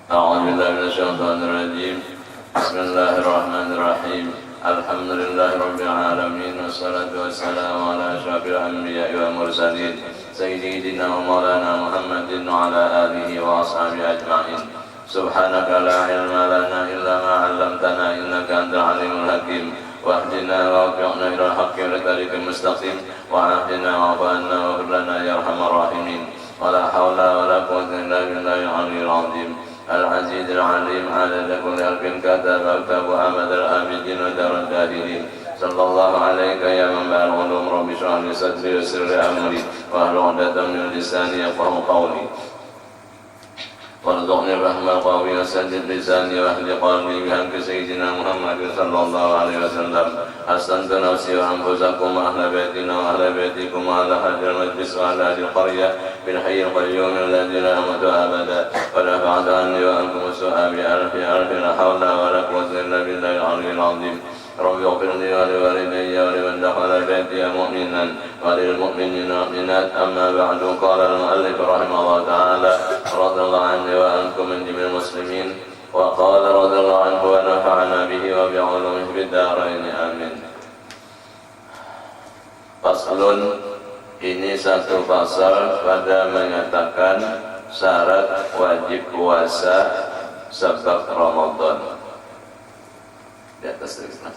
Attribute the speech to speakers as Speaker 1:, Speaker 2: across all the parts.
Speaker 1: أعوذ بالله من الشيطان الرجيم. بسم الله الرحمن الرحيم. الحمد لله رب العالمين، والصلاة والسلام على أشرف الأنبياء والمرسلين سيدنا ومولانا محمد وعلى آله وأصحابه أجمعين. سبحانك لا علم لنا إلا ما علمتنا إنك أنت العليم الحكيم. واهدنا ووفقنا إلى الحق والطريق المستقيم، وعافنا واعف عنا واغفر لنا يا أرحم الراحمين. ولا حول ولا قوة إلا بالله العلي العظيم العزيز العليم. عدد كل حرف كتب أكتب أمد الآبدين ودار الجاهلين. صلى الله عليك يا منبع العلوم. رب اشرح لي صدري ويسر لي أمري واحلل عقدة من لساني يفقهوا قولي. وارزقني فهم القول وسدد لساني واهد قلبي بحق سيدنا محمد صلى الله عليه وسلم. أحسنت نفسي وأنفسكم وأهل بيتنا وأهل بيتكم وأهل حج المجلس وأهل هذه القرية بالحي القيوم الذي لا يموت أبدا. ودفعت عني وأنكم السوء بألف ألف لا حول ولا قوة إلا بالله العلي العظيم. رب اغفر لي ولوالدي ولمن دخل بيتي مؤمنا وللمؤمنين والمؤمنات. أما بعد، قال المؤلف رحمه الله تعالى رضي الله عني وعنكم من جميع المسلمين. وقال رضي الله عنه ونفعنا به وبعلومه في الدارين آمين. Faslun, ini satu pasal pada mengatakan syarat wajib puasa sebab Ramadan. Di atas tulisan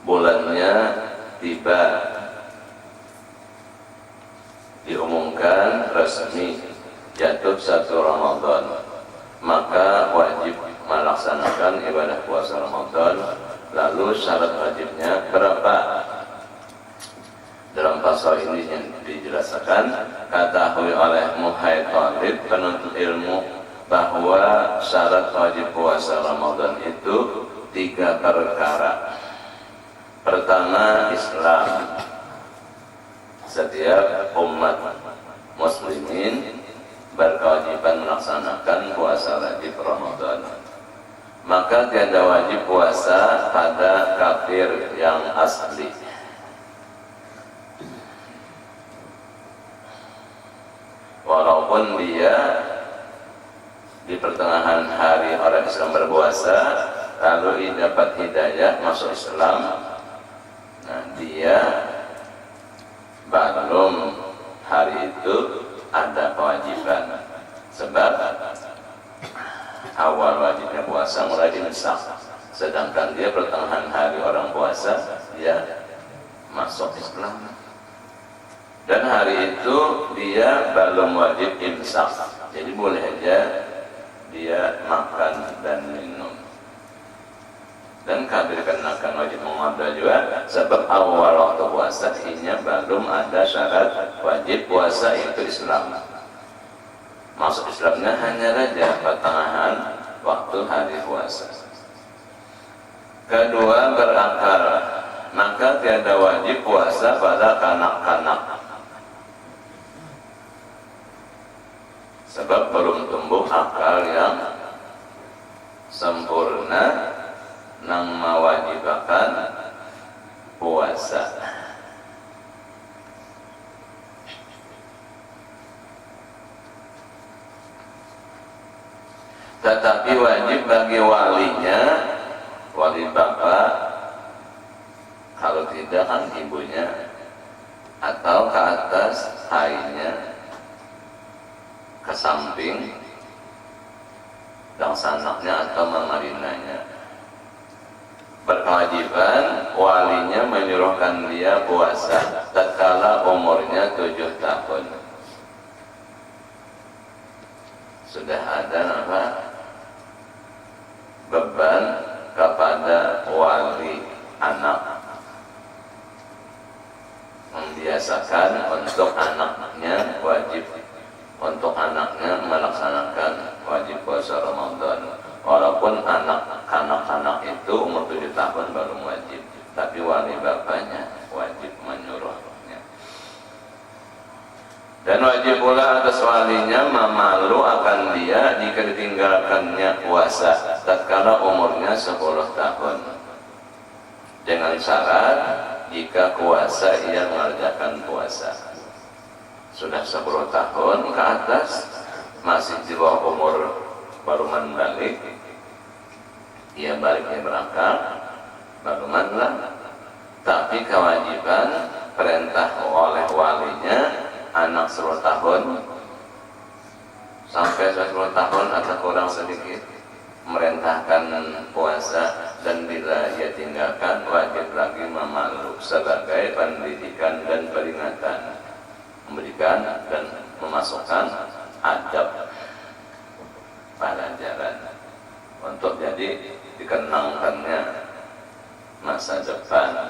Speaker 1: bulannya tiba, diumumkan resmi jatuh 1 Ramadan, maka wajib melaksanakan ibadah puasa Ramadan. Lalu syarat wajibnya berapa? Dalam pasal ini yang dijelaskan, ketahui oleh Muhammad Talib penuntut ilmu bahwa syarat wajib puasa Ramadan itu 3 perkara. Pertama, Islam. Setiap umat muslimin berkewajiban melaksanakan puasa wajib Ramadan. Maka tiada wajib puasa pada kafir yang asli. Walaupun dia di pertengahan hari orang Islam berpuasa, lalu ia dapat hidayah masuk Islam, nah dia belum hari itu ada kewajiban, sebab awal wajibnya puasa mulai dimesak, sedangkan dia pertengahan hari orang puasa dia masuk Islam, dan hari itu dia belum wajib imsak, jadi boleh aja dia makan dan minum. Dan kafir kenakan wajib mengambil juga, sebab awal waktu puasa ini belum ada syarat wajib puasa, yaitu Islam. Masuk Islamnya hanya saja pertengahan waktu hari puasa. Kedua, berakal. Maka tiada wajib puasa pada kanak-kanak, sebab belum tumbuh akal yang sempurna nang mewajibkan puasa. Tetapi wajib bagi walinya, wali bapak, kalau tidak kan ibunya, atau ke atas ayahnya, ke samping dan sanaknya atau mamarinanya. Berkewajiban walinya menyuruhkan dia puasa tatkala umurnya 7 tahun. Sudah ada apa? Beban kepada wali anak, membiasakan untuk anaknya wajib, untuk anaknya melaksanakan wajib puasa Ramadan. Walaupun anak-anak itu umur 7 tahun baru wajib, tapi wali bapaknya wajib menyuruhnya. Dan wajib pula atas walinya memalu akan dia jika ditinggalkannya puasa tatkala umurnya 10 tahun, dengan syarat jika puasa ia mengerjakan puasa. Sudah 10 tahun ke atas masih di bawah umur baru balik, ia baliknya berangkat baru lah. Tapi kewajiban perintah oleh walinya anak 10 tahun sampai 10 tahun atau kurang sedikit merintahkan puasa, dan bila ia tinggalkan wajib lagi memeluk sebagai pendidikan dan peringatan, memberikan dan memasukkan adab pelajaran untuk jadi dikenangkannya masa depan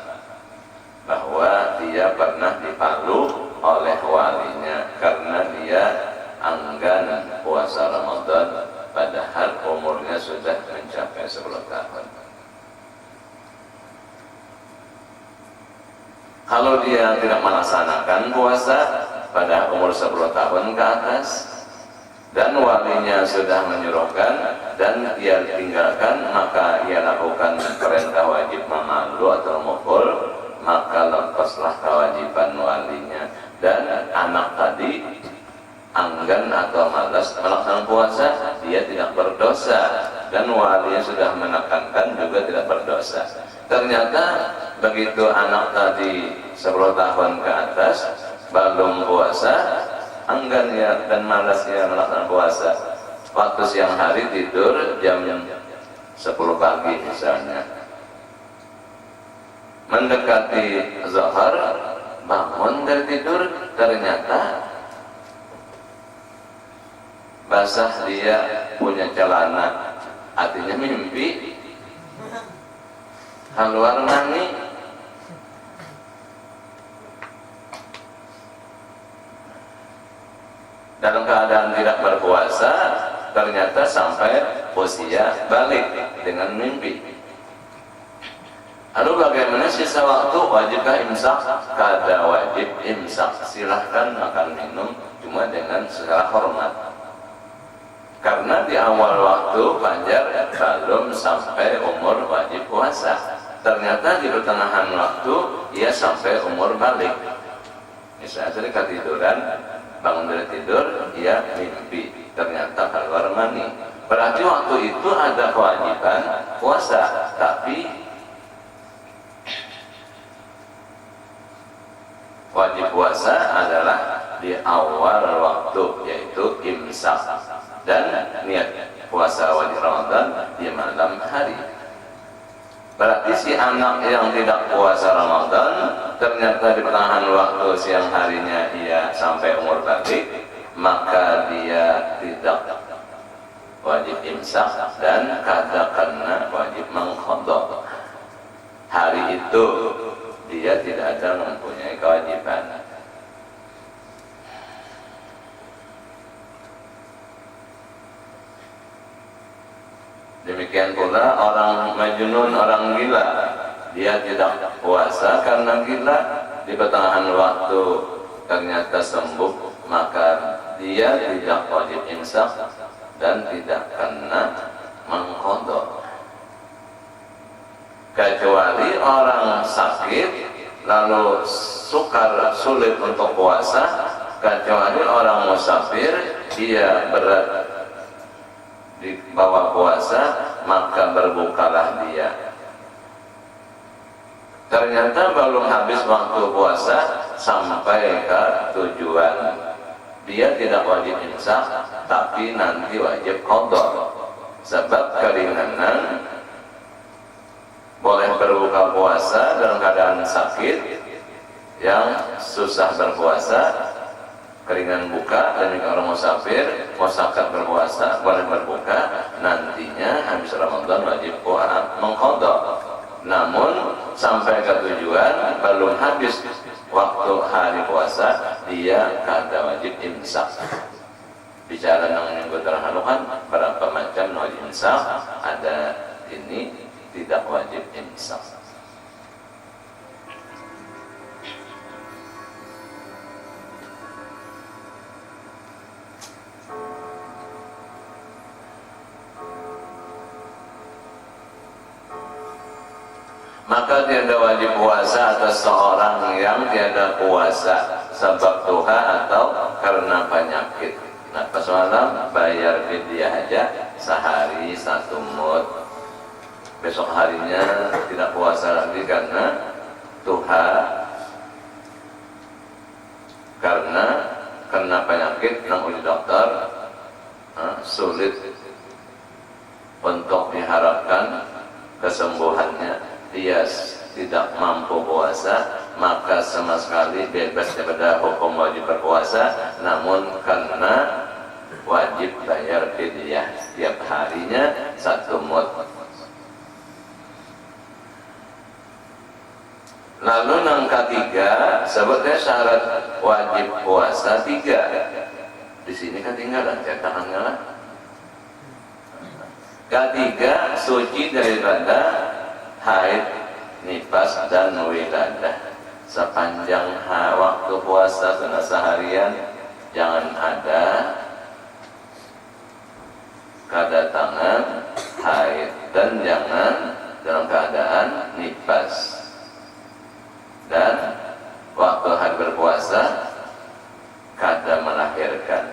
Speaker 1: bahwa dia pernah dipalu oleh walinya karena dia enggan puasa Ramadan padahal umurnya sudah mencapai 10 tahun. Kalau dia tidak melaksanakan puasa pada umur 10 tahun ke atas dan walinya sudah menyuruhkan dan ia tinggalkan, maka ia lakukan perintah wajib memalu atau mukul, maka lepaslah kewajiban walinya. Dan anak tadi enggan atau malas melaksanakan puasa, dia tidak berdosa, dan walinya sudah menekankan juga tidak berdosa. Ternyata begitu anak tadi 10 tahun ke atas belum puasa, enggan ya dan malasnya melaksanakan puasa. Waktu siang hari tidur jam 10 pagi misalnya, mendekati zuhur bangun dari tidur, ternyata basah dia punya celana, artinya mimpi keluar mani. Dalam keadaan tidak berpuasa, ternyata sampai usia balik dengan mimpi. Lalu bagaimana sisa waktu? Wajibkah imsak? Kada wajib imsak. Silahkan makan minum, cuma dengan segala hormat. Karena di awal waktu fajar belum sampai umur wajib puasa. Ternyata di pertengahan waktu ia sampai umur balik. Misalnya tadi ketiduran, bangun dari tidur, ia mimpi, ternyata keluar mani. Berarti waktu itu ada kewajiban puasa, tapi wajib puasa adalah di awal waktu, yaitu imsak, dan niat puasa wajib Ramadan di malam hari. Berarti si anak yang tidak puasa Ramadan ternyata di pertengahan waktu siang harinya ia sampai umur balik, maka dia tidak wajib imsak dan kada kena wajib mengqadha. Hari itu dia tidak ada mempunyai kewajiban. Demikian pula orang majnun, orang gila, dia tidak puasa karena gila, di pertengahan waktu ternyata sembuh, maka dia tidak wajib imsak dan tidak kena mengqadha. Kecuali orang sakit lalu sukar sulit untuk puasa, kecuali orang musafir, dia berat di bawah puasa, maka berbukalah dia. Ternyata belum habis waktu puasa sampai ke tujuan, dia tidak wajib imsak, tapi nanti wajib qadha. Sebab keringanan boleh berbuka puasa dalam keadaan sakit, yang susah berpuasa keringan buka, dan juga orang musafir musakat berpuasa boleh berbuka, nantinya habis Ramadan wajib mengqadha. Namun sampai ke tujuan belum habis waktu hari puasa, dia kada wajib imsak. Bicara tentang minggu terhalukan berapa macam wajib imsak, ada ini tidak wajib imsak. Maka tiada wajib puasa atas seorang yang tiada puasa sebab tuha atau karena penyakit. Nah, semalam bayar fidyah aja sehari 1 mud. Besok harinya tidak puasa lagi karena tuha, karena kena penyakit nang uji dokter sulit untuk diharapkan kesembuhannya, dia tidak mampu puasa, maka sama sekali bebas daripada hukum wajib berpuasa, namun karena wajib bayar fidyah setiap harinya 1 mud. Lalu yang ketiga, sebutnya syarat wajib puasa 3. Di sini ketinggalan cetakannya lah. Ketiga, suci daripada haid, nifas dan wiladah. Sepanjang waktu puasa kena seharian, jangan ada kedatangan haid dan jangan dalam keadaan nifas. Dan waktu hari berpuasa kada melahirkan.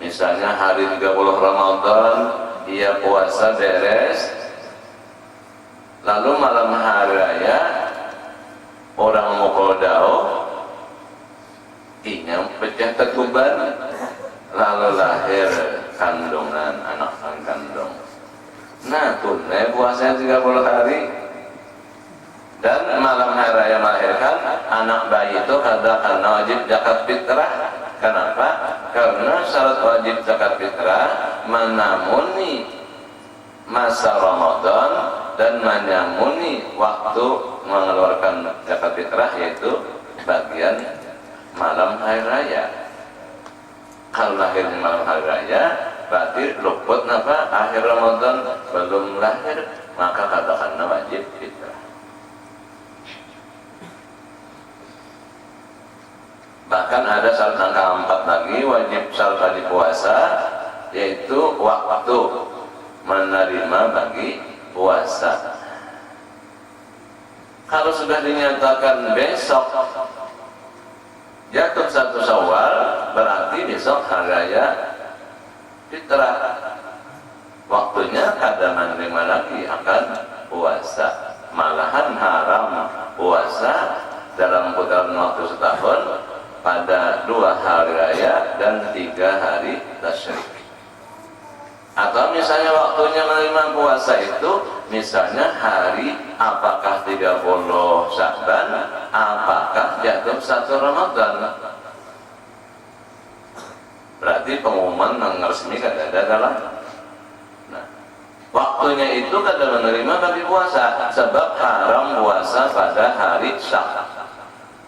Speaker 1: Misalnya hari 30 Ramadan ia puasa beres, lalu malam hari raya orang mukul dao, inya pecah teguban, lalu lahir kandungan, anak kandung. Nah, tunai puasanya 30 hari. Dan malam hari raya melahirkan anak bayi itu karena wajib zakat fitrah. Kenapa? Karena syarat wajib zakat fitrah menamuni masa Ramadan dan menyamuni waktu mengeluarkan zakat fitrah, yaitu bagian malam hari raya. Kalau lahirnya malam hari raya, berarti luput napa akhir Ramadan belum lahir, maka katakanlah wajib fitrah. Bahkan ada syarat yang keempat lagi, syarat wajib puasa, yaitu waktu menerima bagi puasa. Kalau sudah dinyatakan besok jatuh 1 Syawal, berarti besok hari raya fitrah. Waktunya kada menerima lagi akan puasa. Malahan haram puasa dalam putaran waktu setahun pada 2 hari raya dan 3 hari tasyrik. Atau misalnya waktunya menerima puasa itu misalnya hari apakah 30 Sya'ban, apakah jatuh 1 Ramadan. Berarti pengumuman yang resmi kada ada dalam. Nah, waktunya itu kada menerima bagi puasa, sebab haram puasa pada hari Sabtu.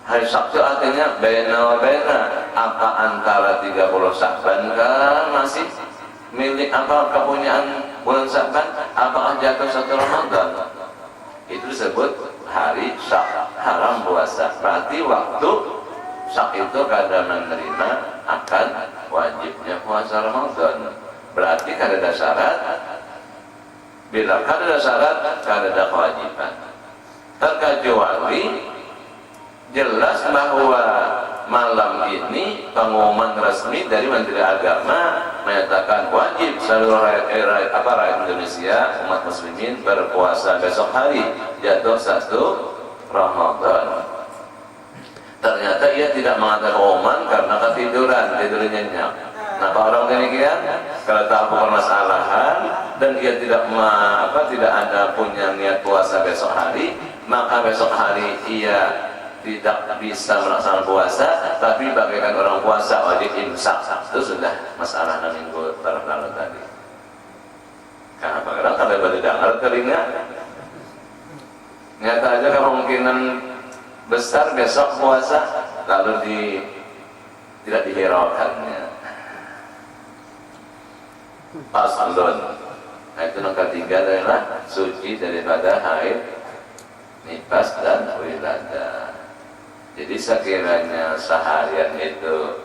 Speaker 1: Hari Sabtu artinya baina wa baina, apa antara 30 Sya'ban kan masih milik apa kepunyaan bulan Sya'ban, apakah jatuh 1 Ramadan. Itu disebut hari Syak, haram puasa. Berarti waktu Syak itu kada menerima akan wajibnya puasa Ramadan. Berarti kada ada syarat. Bila kada ada syarat, kada ada kewajiban. Terkecuali jelas bahwa malam ini pengumuman resmi dari Menteri Agama menyatakan wajib seluruh rakyat Indonesia, umat muslimin berpuasa besok hari jatuh 1 Ramadan. Ternyata ia tidak mengatakan pengumuman karena ketiduran, tidurnya nyenyak. Nah, orang demikian kalau tahu permasalahan dan ia tidak ada punya niat puasa besok hari, maka besok hari ia tidak bisa melaksanakan puasa, tapi bagaikan orang puasa wajib imsak. Itu sudah masalah minggu lalu tadi. Karena kadang kada berdengar telinga, nyata aja kemungkinan besar besok puasa lalu tidak dihiraukannya. Paslon. Nah, itu yang ketiga adalah suci daripada haid, nifas dan wiladah. Jadi sekiranya seharian itu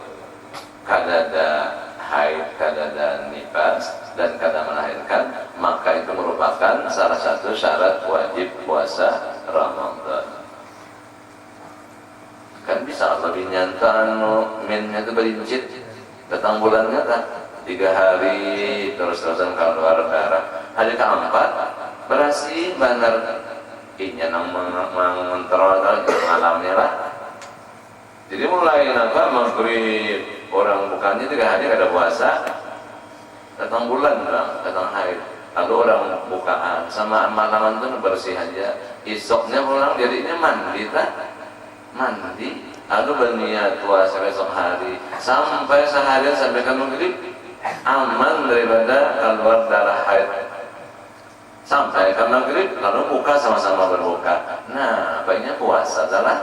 Speaker 1: kada ada haid, kada ada nifas dan kada melahirkan, maka itu merupakan salah satu syarat wajib puasa Ramadan. Kan kan bisa lebih nyata minnya itu berincit datang bulannya kan 3 hari terus-terusan keluar darah. Hari keempat berhasil benar inya nang mengontrol malamnya lah. Jadi mulai maghrib orang bukannya 3 hari ada puasa, datang bulan datang haid, lalu orang bukaan sama malaman itu bersih aja, isoknya pulang jadinya mandi lalu berniat puasa besok hari sampai seharian sampai ke maghrib aman daripada keluar darah haid sampai ke maghrib lalu buka sama-sama berbuka. Nah baiknya puasa adalah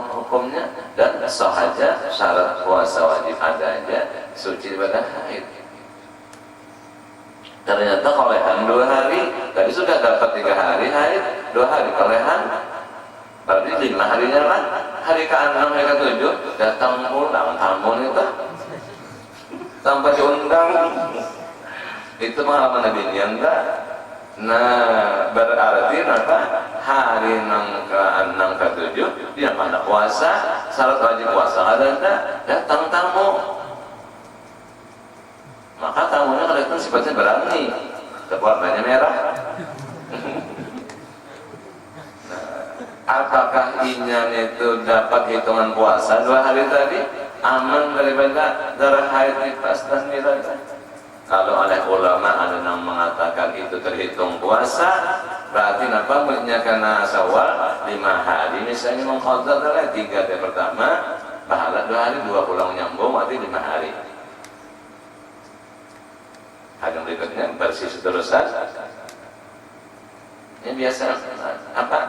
Speaker 1: hukumnya dan sah aja, syarat puasa wajib ada aja, suci daripada haid. Ternyata kolehan 2 hari, tadi sudah dapat 3 hari haid, 2 hari kolehan, berarti 5 harinya lah. Hari ke-6, hari ke-7 datang pulang tamu itu tanpa diundang. Itu pengalaman Nabi enggak. Nah berarti hari ke-6 ke-7 dia pada puasa, syarat wajib puasa ada datang tamu, maka tamunya kelihatan sifatnya berani, warnanya merah. Nah, apakah inyan itu dapat hitungan puasa 2 hari tadi aman daripada darah haid nifas dan niraja? Kalau oleh ulama ada yang mengatakan itu terhitung puasa, berarti apa menyakana Syawal 5 hari misalnya mengqadha adalah 3 hari pertama, pahala 2 hari 2 pulang nyambung berarti 5 hari. Hari berikutnya bersih seterusan. Ini biasa apa?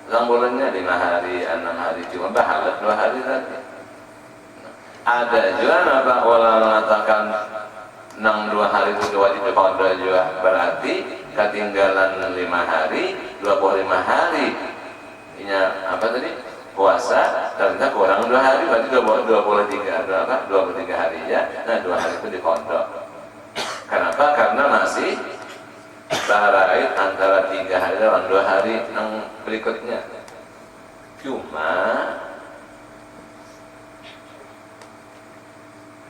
Speaker 1: Bulannya 5 hari, 6 hari cuma pahala 2 hari tadi. Ada juga apa ulama mengatakan 2 hari itu wajib diqadha juga, berarti ketinggalan 5 hari 25 hari ini apa tadi puasa ternyata kurang 2 hari berarti 23 hari ya. Nah 2 hari itu diqadha. Kenapa? Karena masih barait antara 3 hari dan 2 hari yang berikutnya. Cuma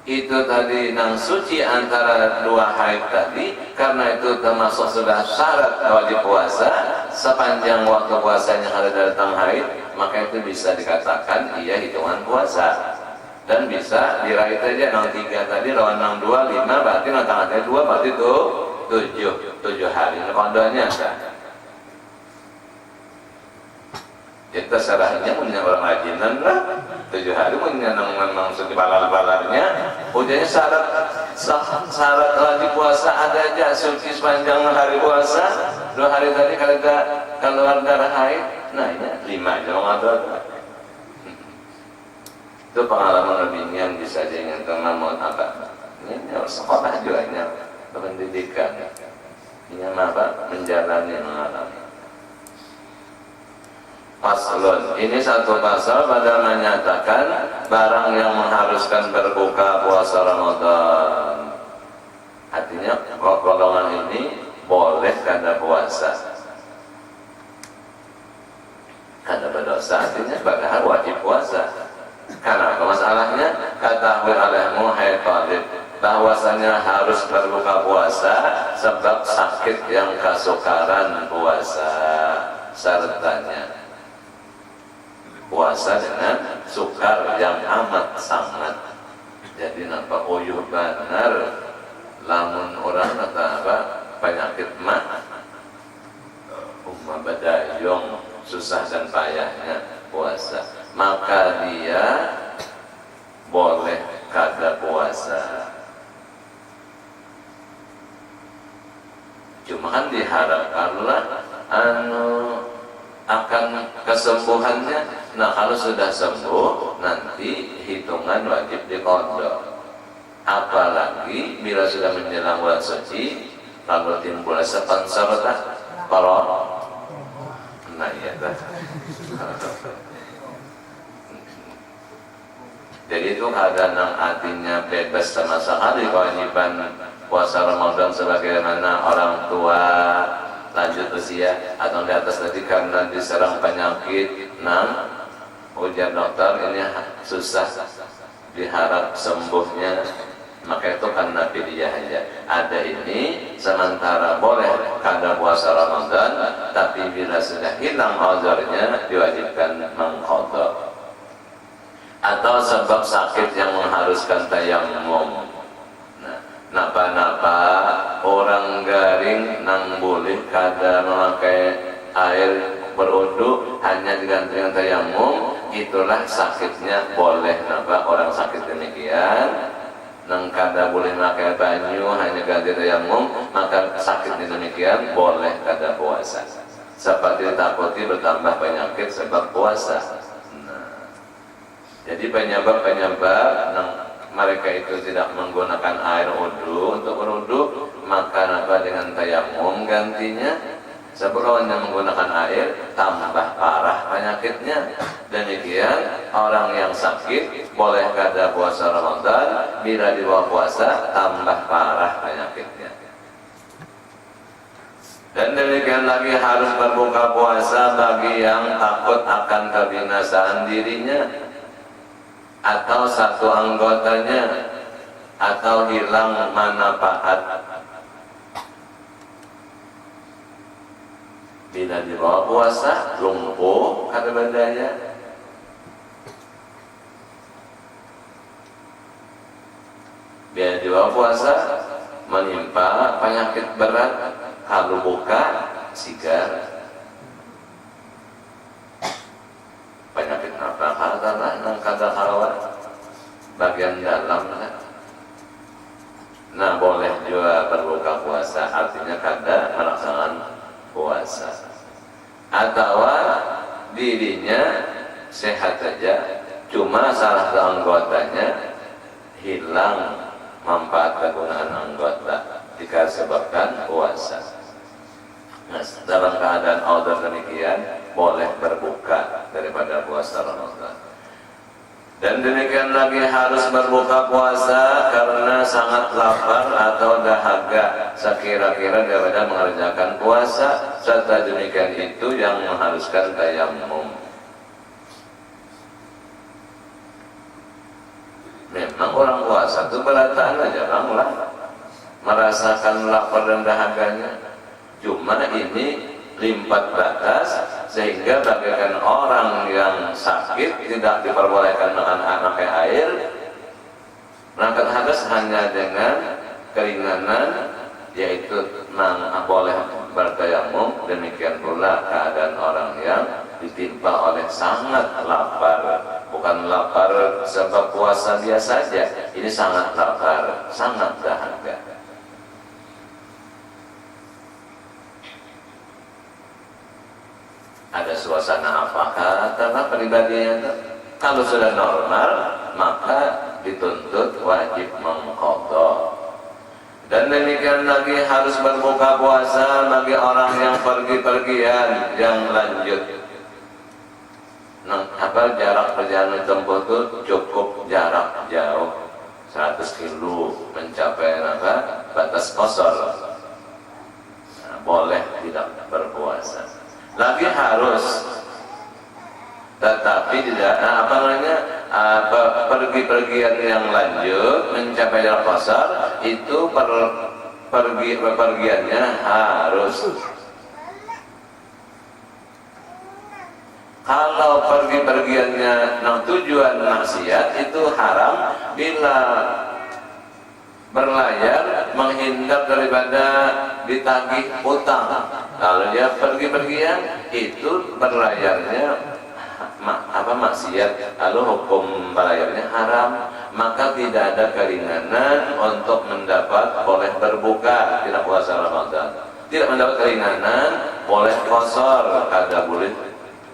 Speaker 1: itu tadi nang suci antara 2 haid tadi, karena itu termasuk sudah syarat wajib puasa sepanjang waktu puasanya ada datang haid, maka itu bisa dikatakan ia hitungan puasa dan bisa diraih aja nang 3 tadi lawan nang 2 5 berarti nang tengahnya 2 berarti itu 7 hari kondonya kan. Itu sarahnya punya orang ajinan lah 7 hari punya nang suci balal-balarnya ujiannya syarat wajib puasa ada aja suci sepanjang hari puasa 2 hari tadi kalau ada keluar darah haid. Nah ini 5 aja ada. Itu pengalaman lebih yang bisa jangan teman apa ini harus sekolah juga ini pendidikan ini apa menjalani mengalami. Paslon, ini satu pasal pada menyatakan barang yang mengharuskan berbuka puasa Ramadan. Artinya golongan ini boleh kada puasa, kada berdosa, artinya padahal wajib puasa. Karena apa masalahnya? Katahui alaihimu hai talib, bahwasanya harus berbuka puasa sebab sakit yang kesukaran puasa sertanya. Puasa dengan sukar yang amat sangat, jadi nampak uyuh benar lamun orang kata apa penyakit mah badayong susah dan payahnya puasa, maka dia boleh kada puasa. Cuma kan diharapkanlah akan kesembuhannya. Nah kalau sudah sembuh nanti hitungan wajib diqadha. Apalagi bila sudah menjelang bulan suci lalu timbul sponsor kalau nah iya jadi itu keadaan yang artinya bebas sama sekali kewajiban puasa Ramadan sebagaimana orang tua lanjut usia atau di atas tadi karena diserang penyakit ujar dokter ini susah diharap sembuhnya, maka itu karena fidyah aja. Ada ini sementara boleh kada puasa Ramadan, tapi bila sudah hilang uzurnya diwajibkan mengqadha. Atau sebab sakit yang mengharuskan tayammum. Nah, napa-napa orang garing nang boleh kada memakai air berwudu hanya diganti dengan tayammum, itulah sakitnya boleh napa orang sakit demikian nang kada boleh memakai banyu hanya ganti tayammum, maka sakitnya demikian boleh kada puasa. Seperti takuti bertambah penyakit sebab puasa. Jadi penyebab-penyebab mereka itu tidak menggunakan air wudu untuk berwudu, maka apa dengan tayamum gantinya. Sebelumnya menggunakan air tambah parah penyakitnya. Demikian orang yang sakit boleh kada puasa Ramadan, bila di bawah puasa tambah parah penyakitnya. Dan demikian lagi harus berbuka puasa bagi yang takut akan kebinasaan dirinya, atau satu anggotanya, atau hilang manfaat. Bila di bawah puasa lumpuh kata badanya, bila di bawah puasa menimpa penyakit berat, kalau buka sigar penyakit apa katalah nang kata halawat bagian dalam. Nah boleh juga berbuka puasa, artinya kada melaksanakan puasa, atau dirinya sehat saja, cuma salah satu anggotanya hilang manfaat kegunaan anggota dikarenakan puasa. Nah, dalam keadaan uzur demikian boleh berbuka daripada puasa Ramadan. Dan demikian lagi harus berbuka puasa karena sangat lapar atau dahaga sekira-kira daripada mengerjakan puasa, serta demikian itu yang mengharuskan tayammum. Memang orang puasa itu berataan aja lah, merasakan lapar dan dahaganya. Cuma ini limpat batas sehingga bagaikan orang yang sakit tidak diperbolehkan makan air, mengangkat hadas hanya dengan keringanan, yaitu boleh bertayamum. Demikian pula keadaan orang yang ditimpa oleh sangat lapar, bukan lapar sebab puasa biasa saja, ini sangat lapar, sangat dahaga. Ada suasana apakah karena pribadinya itu kalau sudah normal maka dituntut wajib mengqadha. Dan demikian lagi harus berbuka puasa bagi orang yang pergi-pergian yang lanjut. Jarak perjalanan tempuh itu cukup jarak jauh 100 kilo mencapai batas qasar. Nah, boleh tidak berpuasa. Lagi harus, tetapi tidak pergi-pergian yang lanjut mencapai jarak qasar itu pergiannya harus. Kalau pergi-pergiannya tujuan maksiat itu haram bila berlayar menghindar daripada ditagih hutang. Kalau dia pergi-pergian itu berlayarnya maksiat, lalu hukum berlayarnya haram, maka tidak ada keringanan untuk mendapat boleh berbuka, tidak puasa Ramadan. Tidak mendapat keringanan boleh qasar, kada boleh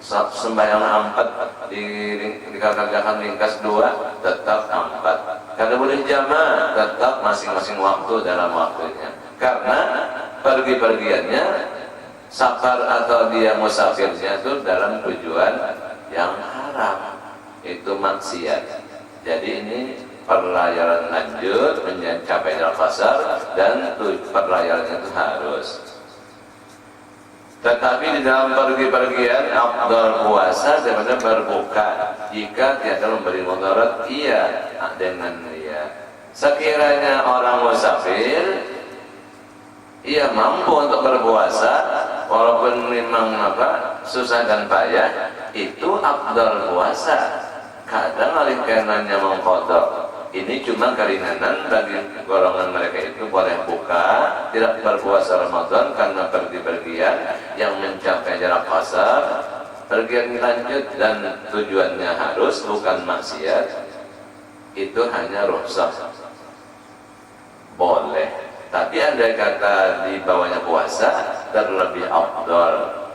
Speaker 1: sembahyang 4 dikerjakan ringkas 2 tetap 4, kada boleh jama, tetap masing-masing waktu dalam waktunya. Karena pergi-pergiannya safar atau dia musafirnya itu dalam tujuan yang haram, itu maksiat. Jadi ini perlayaran lanjut mencapai jarak qasar dan perlayarannya itu harus. Tetapi di dalam pergi-pergian afdal puasa daripada berbuka jika tiada memberi mudarat ia dengan dia. Sekiranya orang musafir ia mampu untuk berpuasa walaupun memang susah dan payah, itu afdal puasa. Kadang alih karenanya mengqadha. Ini cuma keringanan bagi golongan mereka itu boleh buka, tidak berpuasa Ramadan karena pergi-pergian yang mencapai jarak qasar, pergian lanjut dan tujuannya harus bukan maksiat, itu hanya rukhsah. Boleh. Tapi andai kata di bawahnya puasa terlebih afdal.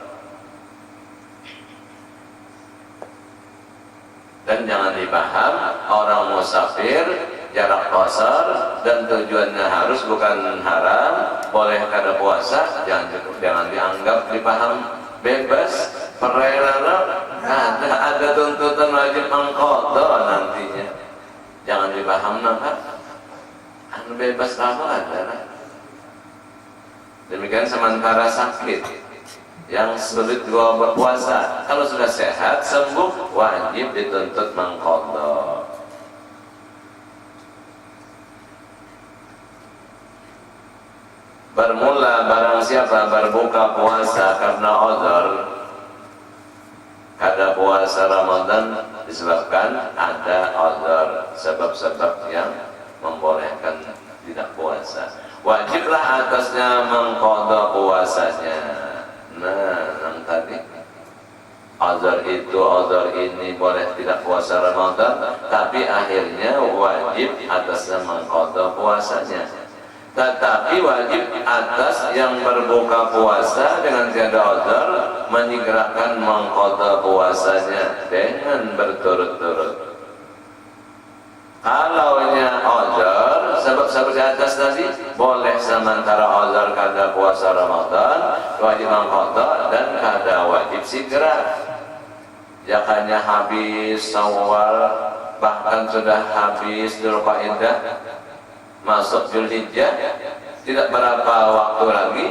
Speaker 1: Dan jangan dipaham orang musafir jarak qasar dan tujuannya harus bukan haram, boleh kada puasa, jangan dianggap dipaham bebas perela. Ada tuntutan wajib mengqadha nantinya. Jangan dipaham bebas apa adalah demikian sementara sakit yang sulit gua berpuasa. Kalau sudah sehat sembuh wajib dituntut mengqadha. Bermula barang siapa berbuka puasa karena uzur, kada puasa Ramadan disebabkan ada uzur, sebab-sebab yang membolehkan tidak puasa, wajiblah atasnya mengqadha puasanya. Nah, yang tadi uzur itu, uzur ini boleh tidak puasa Ramadan, tapi akhirnya wajib atasnya mengqadha puasanya. Tetapi wajib atas yang berbuka puasa dengan tiada uzur menyegerakan mengqadha puasanya dengan berturut-turut. Kalaunya uzur, sebab-sebab di atas tadi boleh sementara uzur kada puasa Ramadan wajib mengqadha dan kada wajib segera. Jakanya habis Syawal, bahkan sudah habis Dzulqa'dah, masuk Dzulhijjah, tidak berapa waktu lagi.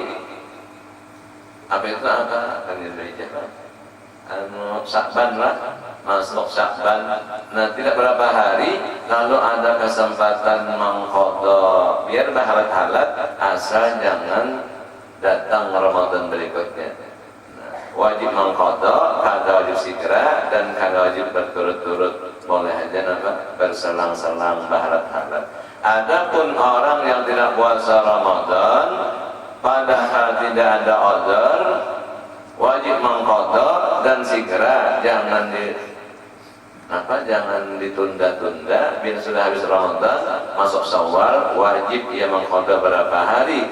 Speaker 1: Apa itu akan Dzulhijjah? Sya'ban lah, masuk Sya'ban. Nah, tidak berapa hari lalu ada kesempatan mengqadha, biar berhalat-halat asal jangan datang Ramadan berikutnya. Nah, wajib mengqadha, kada wajib segera dan kada wajib berturut-turut, boleh aja berselang-selang berhalat-halat. Adapun orang yang tidak puasa Ramadan padahal tidak ada uzur, wajib mengqadha dan segera, jangan ditunda-tunda. Bila sudah habis Ramadan masuk Syawal, wajib ia mengqadha berapa hari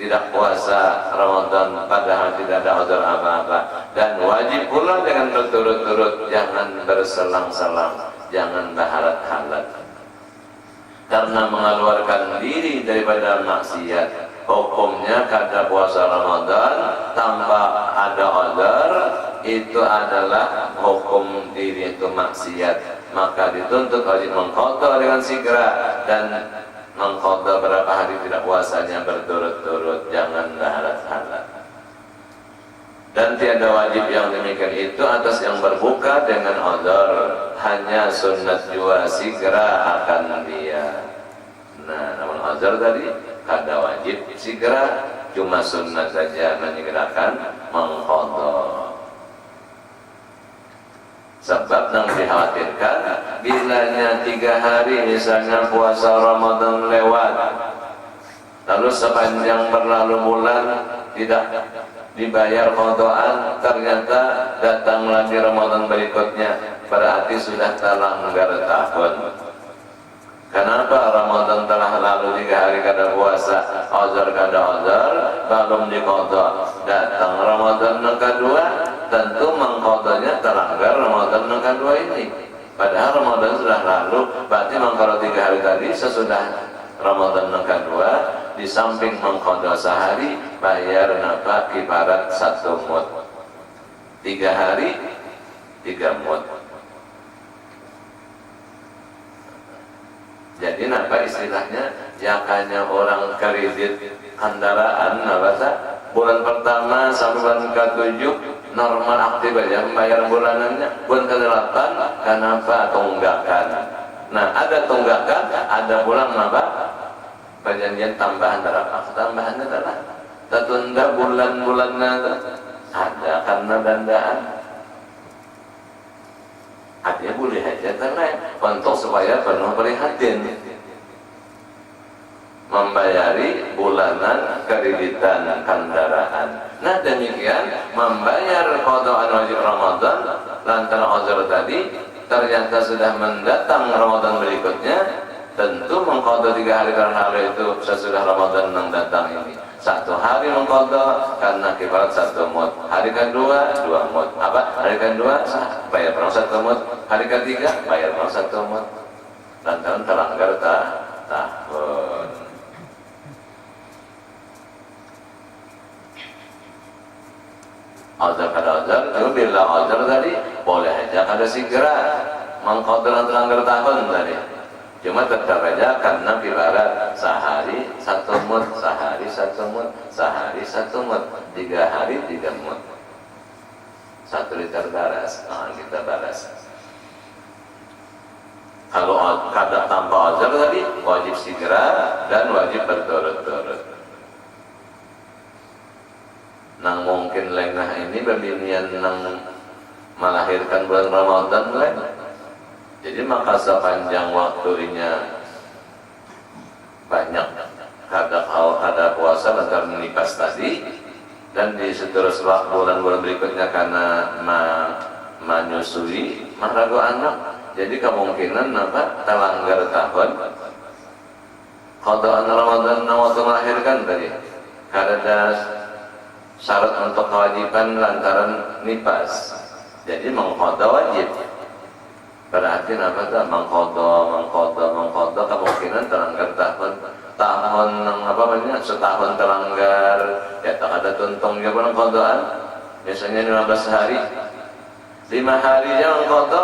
Speaker 1: tidak puasa Ramadan padahal tidak ada uzur apa-apa, dan wajib pula dengan berturut-turut, jangan berselang-selang, jangan berhalat-halat, karena mengeluarkan diri daripada maksiat. Hukumnya kada puasa Ramadan tanpa ada uzur itu adalah hukum diri itu maksiat, maka dituntut wajib mengqadha dengan segera dan mengqadha berapa hari tidak puasanya berturut-turut, jangan berhalat-halat. Dan tiada wajib yang demikian itu atas yang berbuka dengan uzur, hanya sunnat jua segera akan dia. Nah, namun uzur tadi kada wajib segera, cuma sunnah saja menyegerakan mengqadha. Sebab yang dikhawatirkan bilanya 3 hari misalnya puasa Ramadan lewat, lalu sepanjang berlalu bulan tidak dibayar qadhaan, ternyata datang lagi Ramadan berikutnya, berarti sudah terlanggar tahun. Kenapa Ramadan telah lalu 3 hari kada puasa, uzur kada uzur, belum diqadha, datang Ramadan yang kedua, tentu mengqadhanya terlanggar Ramadan yang kedua ini. Padahal Ramadan sudah lalu, berarti kalau 3 hari tadi sesudah Ramadan yang kedua, di samping mengqadha sehari, bayar kibarat 1 mud. 3 hari 3 mud. Jadi istilahnya, jakanya orang kredit kendaraan bulan pertama sampai bulan ke-7 normal aktif aja membayar bulanannya. Bulan ke-8 kenapa tunggakan? Nah, ada tunggakan, ada bulan apa? Perjanjian tambahan berapa? Tambahannya adalah tertunda bulan-bulannya ada karena dandaan. Artinya boleh aja karena untuk supaya penuh prihatin membayari bulanan kreditan kendaraan. Nah demikian membayar qadaan wajib Ramadan lantaran uzur tadi ternyata sudah mendatang Ramadan berikutnya, tentu mengqada 3 hari karena hari itu sesudah Ramadan yang datang ini. 1 hari mengqada karena kifarat 1 mud. Hari kedua 2 mud. Apa? Hari kedua bayar perang 1 mud. Hari ketiga bayar perang 1 mud. Lantaran terlanggar tahun. Azar kada azar, itu bila azar tadi boleh aja kada segera mengqada terlanggar tahun tadi. Cuma tetap aja karena kifarat sehari 1 mud, sehari 1 mud, sehari 1 mud, 3 hari 3 mud, 1 liter baras. Nah, kita baras. Kalau kada tanpa azar tadi wajib segera dan wajib berturut-turut. Nang mungkin lengah ini babinian nang melahirkan bulan Ramadan lain. Jadi maka sepanjang waktunya banyak kada puasa lantaran nipas tadi, dan di seterus waktu bulan-bulan berikutnya karena menyusui mahrago anak, jadi kemungkinan apa terlanggar tahun qadaan Ramadan nang waktu melahirkan tadi kada syarat untuk kewajiban lantaran nipas, jadi mengqada wajib. Berarti apa tuh mengqada kemungkinan terlanggar tahun yang apa namanya setahun terlanggar ya tak ada tuntung ya bulan qadaan biasanya 15 hari 5 hari yang qada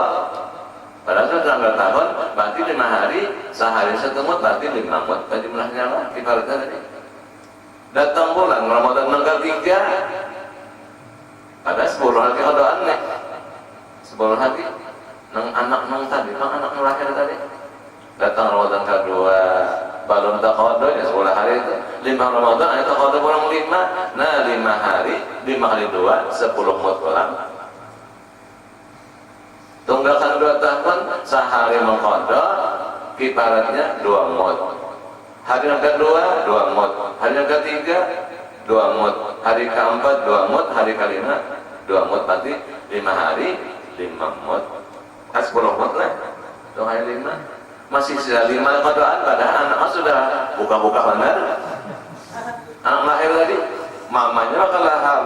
Speaker 1: padahal sudah terlanggar tahun berarti 5 hari sehari 1 mud berarti 5 mud jumlahnya lah kifaratnya tadi. Datang bulan Ramadan yang ketiga ada 10 hari qadaan nih 10 hari nang anak nang tadi nang anak lahir tadi datang Ramadan kedua belum tak qada ya 10 hari itu 5 Ramadan itu qada kurang 5. Nah 5 hari 5 kali 2 10 mud pulang tunggakan 2 tahun sehari mengqada kifaratnya 2 mud. Hari yang kedua 2 mud, hari yang ketiga 2 mud, hari keempat 2 mud, hari kelima 2 mud, berarti 5 hari 5 mud. 10 mud lah. 2 hari 5. Masih sisa 5 qadaan padahal anaknya sudah buka-buka benar. Anak lahir tadi, mamanya kalaham.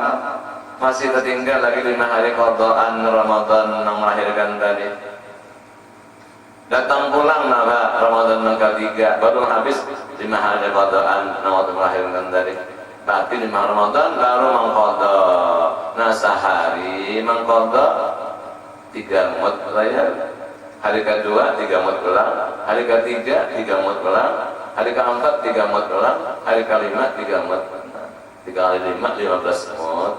Speaker 1: Masih tertinggal lagi 5 hari qadaan Ramadan yang melahirkan tadi. Datang pulang nara Ramadan yang ketiga baru habis 5 hari qadaan yang waktu melahirkan tadi. Berarti 5 Ramadan baru mengqada. Nah sehari mengqada 3 mud bayar. Hari kedua 3 mud pulang, hari ketiga 3 mud pulang, hari keempat 3 mud pulang, hari kelima 3 mud. 3 kali 5 15 mud.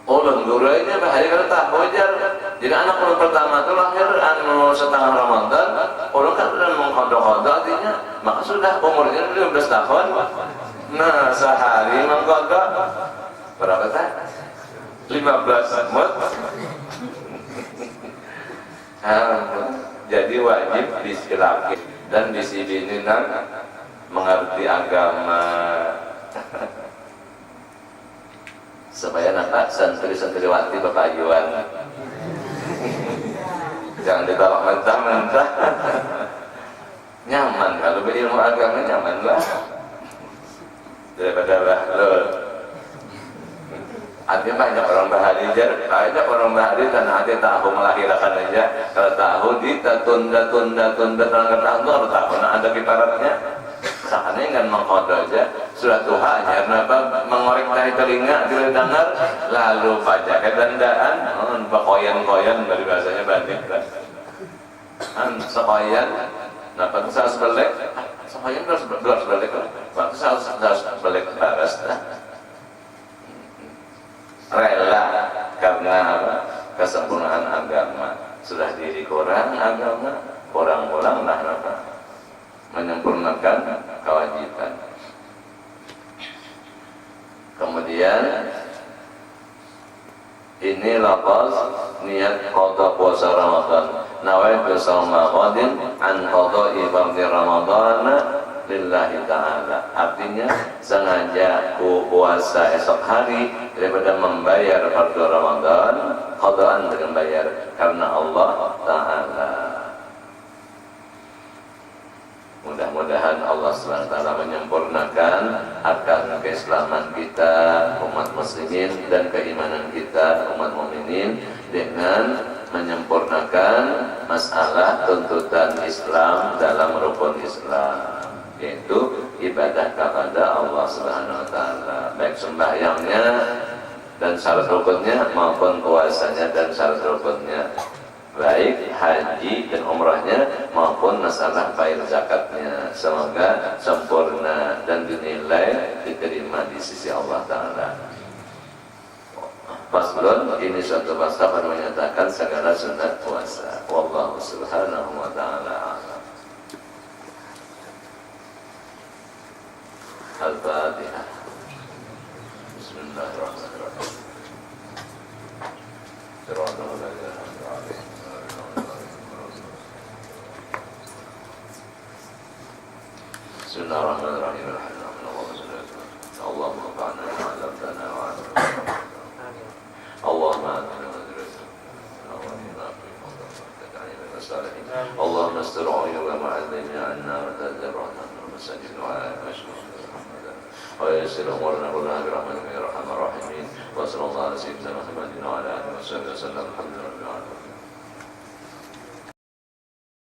Speaker 1: Ulun gurainya bahaya kalau tak wajar. Jadi anak ulun pertama itu lahir setengah Ramadan, ulun kan sudah mengqada artinya, maka sudah umurnya 15 tahun. Nah sehari mengqada berapa tak? 15 mud. Jadi wajib disilaki dan disibininan mengerti agama supaya nampak santri-santriwati bepayuan. Jangan ditolak mentah-mentah. Nyaman kalau berilmu agama, nyaman lah daripada bahlul. Artinya banyak orang bahalijar, banyak orang bahali karena hati tahu melahirkan aja. Kalau tahu ditunda terangkat tahun harus tahu. Nah ada kiparatnya. Sakanya kan mengqada aja sudah Tuhannya kenapa mengorek dari telinga tidak dengar lalu pajaknya dandaan koyan dari bahasanya bandit kan sekoyan kenapa saya sebelek sekoyan 12 balik Maka harus balik baras rela karena apa? Kesempurnaan agama. Sudah diri kurang agama, kurang-kuranglah apa? Menyempurnakan kewajiban. Kemudian ini lafaz niat qada puasa Ramadan. Nawaitu shauma qadin an qada'i fardhi Ramadan lillahi ta'ala. Artinya sengaja ku puasa esok hari daripada membayar fardhu Ramadan, qadaan dengan bayar karena Allah Ta'ala. Mudah-mudahan Allah SWT menyempurnakan arkan keislaman kita umat muslimin dan keimanan kita umat mukminin dengan menyempurnakan masalah tuntutan Islam dalam rukun Islam, yaitu ibadah kepada Allah Subhanahu wa taala, baik sembahyangnya dan syarat rukunnya maupun puasanya dan syarat rukunnya, baik haji dan umrahnya maupun masalah bayar zakatnya. Semoga sempurna dan dinilai diterima di sisi Allah Ta'ala. Faslun, ini suatu pasal yang menyatakan segala sunat puasa. Wallahu subhanahu wa ta'ala a'lam. Al-Fatihah. Bismillahirrahmanirrahim. Bismillahirrahmanirrahim. Allahumma fa'na ma 'allamtana wa 'allamna. Allahumma اللهم استر عيوب معلمنا عنا وتذرعنا ومساجد وعلى ويسر امورنا كلها برحمتك يا ارحم الراحمين. وصلى الله على سيدنا محمد وعلى اله وصحبه وسلم. الحمد لله.